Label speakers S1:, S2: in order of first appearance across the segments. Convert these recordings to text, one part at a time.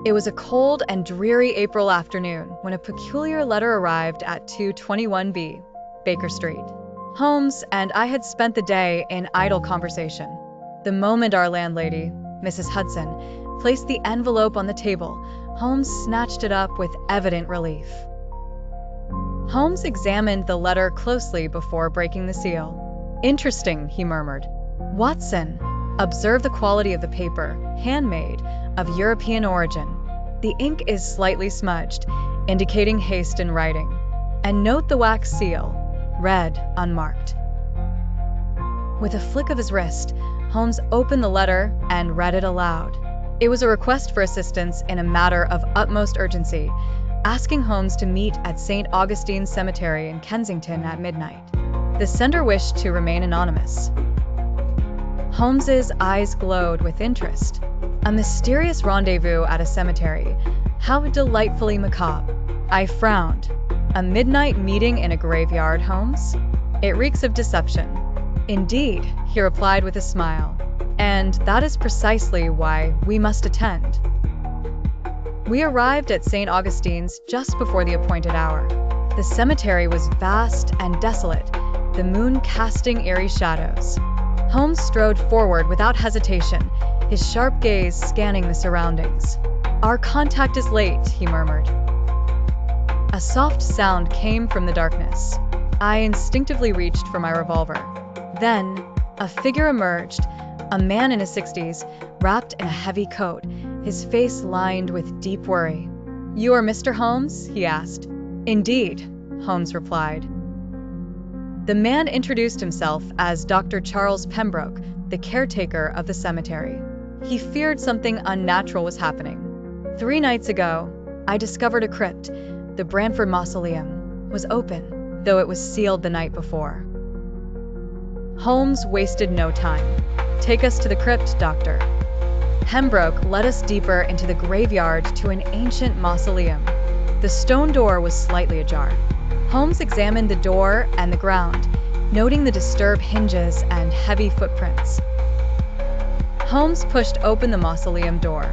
S1: It was a cold and dreary April afternoon when a peculiar letter arrived at 221B, Baker Street. Holmes and I had spent the day in idle conversation. The moment our landlady, Mrs. Hudson, placed the envelope on the table, Holmes snatched it up with evident relief. Holmes examined the letter closely before breaking the seal. "Interesting," he murmured. "Watson, observe the quality of the paper, handmade, of European origin. The ink is slightly smudged, indicating haste in writing. And note the wax seal, red, unmarked." With a flick of his wrist, Holmes opened the letter and read it aloud. It was a request for assistance in a matter of utmost urgency, asking Holmes to meet at St. Augustine Cemetery in Kensington at midnight. The sender wished to remain anonymous. Holmes's eyes glowed with interest. A mysterious rendezvous at a cemetery. How delightfully macabre. I frowned. "A midnight meeting in a graveyard, Holmes? It reeks of deception." "Indeed," he replied with a smile. "And that is precisely why we must attend." We arrived at St. Augustine's just before the appointed hour. The cemetery was vast and desolate, the moon casting eerie shadows. Holmes strode forward without hesitation, his sharp gaze scanning the surroundings. "Our contact is late," he murmured. A soft sound came from the darkness. I instinctively reached for my revolver. Then, a figure emerged, a man in his 60s, wrapped in a heavy coat, his face lined with deep worry. "You are Mr. Holmes?" he asked. "Indeed," Holmes replied. The man introduced himself as Dr. Charles Pembroke, the caretaker of the cemetery. He feared something unnatural was happening. 3 nights ago, I discovered a crypt. The Brantford Mausoleum was open, though it was sealed the night before. Holmes wasted no time. "Take us to the crypt, Doctor." Pembroke led us deeper into the graveyard to an ancient mausoleum. The stone door was slightly ajar. Holmes examined the door and the ground, noting the disturbed hinges and heavy footprints. Holmes pushed open the mausoleum door.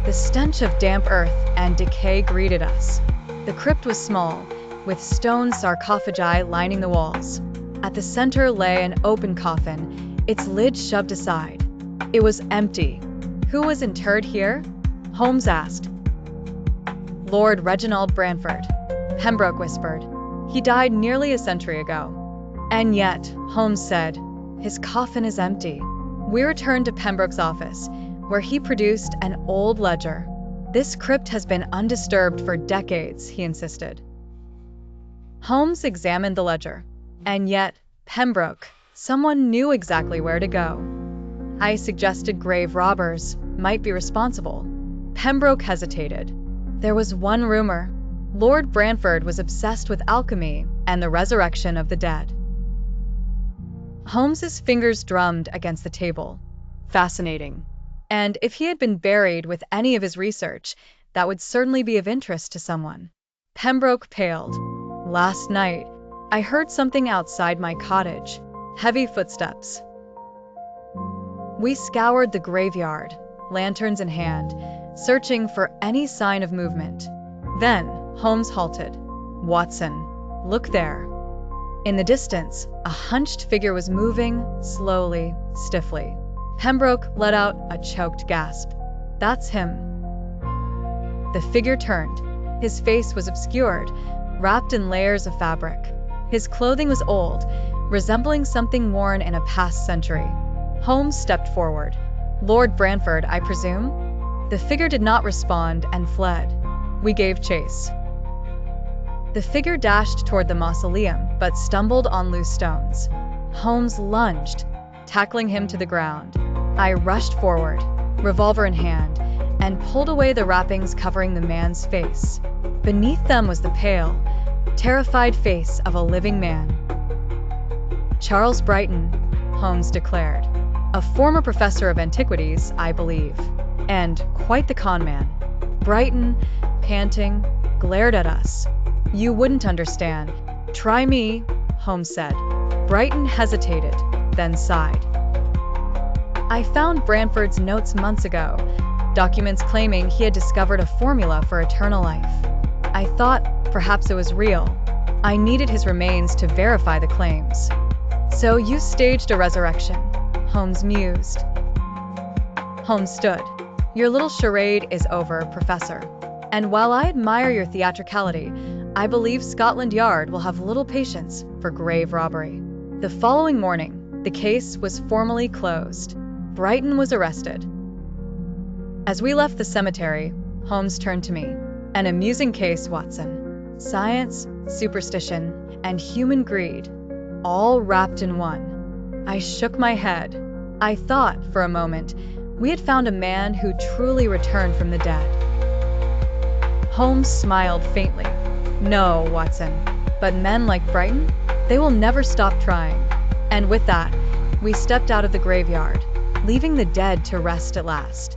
S1: The stench of damp earth and decay greeted us. The crypt was small, with stone sarcophagi lining the walls. At the center lay an open coffin, its lid shoved aside. It was empty. "Who was interred here?" Holmes asked. "Lord Reginald Brantford," Pembroke whispered. "He died nearly a century ago." "And yet," Holmes said, "his coffin is empty." We returned to Pembroke's office, where he produced an old ledger. "This crypt has been undisturbed for decades," he insisted. Holmes examined the ledger. "And yet, Pembroke, someone knew exactly where to go." I suggested grave robbers might be responsible. Pembroke hesitated. "There was one rumor. Lord Brantford was obsessed with alchemy and the resurrection of the dead." Holmes's fingers drummed against the table. Fascinating. And if he had been buried with any of his research, that would certainly be of interest to someone. Pembroke paled. "Last night, I heard something outside my cottage. Heavy footsteps." We scoured the graveyard, lanterns in hand, searching for any sign of movement. Then, Holmes halted. "Watson, look there." In the distance, a hunched figure was moving, slowly, stiffly. Pembroke let out a choked gasp. "That's him." The figure turned. His face was obscured, wrapped in layers of fabric. His clothing was old, resembling something worn in a past century. Holmes stepped forward. "Lord Brantford, I presume?" The figure did not respond and fled. We gave chase. The figure dashed toward the mausoleum, but stumbled on loose stones. Holmes lunged, tackling him to the ground. I rushed forward, revolver in hand, and pulled away the wrappings covering the man's face. Beneath them was the pale, terrified face of a living man. "Charles Brighton," Holmes declared. "A former professor of antiquities, I believe, and quite the con man." Brighton, panting, glared at us. "You wouldn't understand. Try me," Holmes said. Brighton hesitated, then sighed. "I found Brantford's notes months ago. documents claiming he had discovered a formula for eternal life. I thought perhaps it was real. I needed his remains to verify the claims. "So you staged a resurrection," Holmes mused. Holmes stood. "Your little charade is over, Professor. And while I admire your theatricality, I believe Scotland Yard will have little patience for grave robbery." The following morning, the case was formally closed. Brighton was arrested. As we left the cemetery, Holmes turned to me. "An amusing case, Watson. Science, superstition, and human greed, all wrapped in one." I shook my head. I thought, for a moment, we had found a man who truly returned from the dead. Holmes smiled faintly. "No, Watson, but men like Brighton, they will never stop trying." And with that, we stepped out of the graveyard, leaving the dead to rest at last.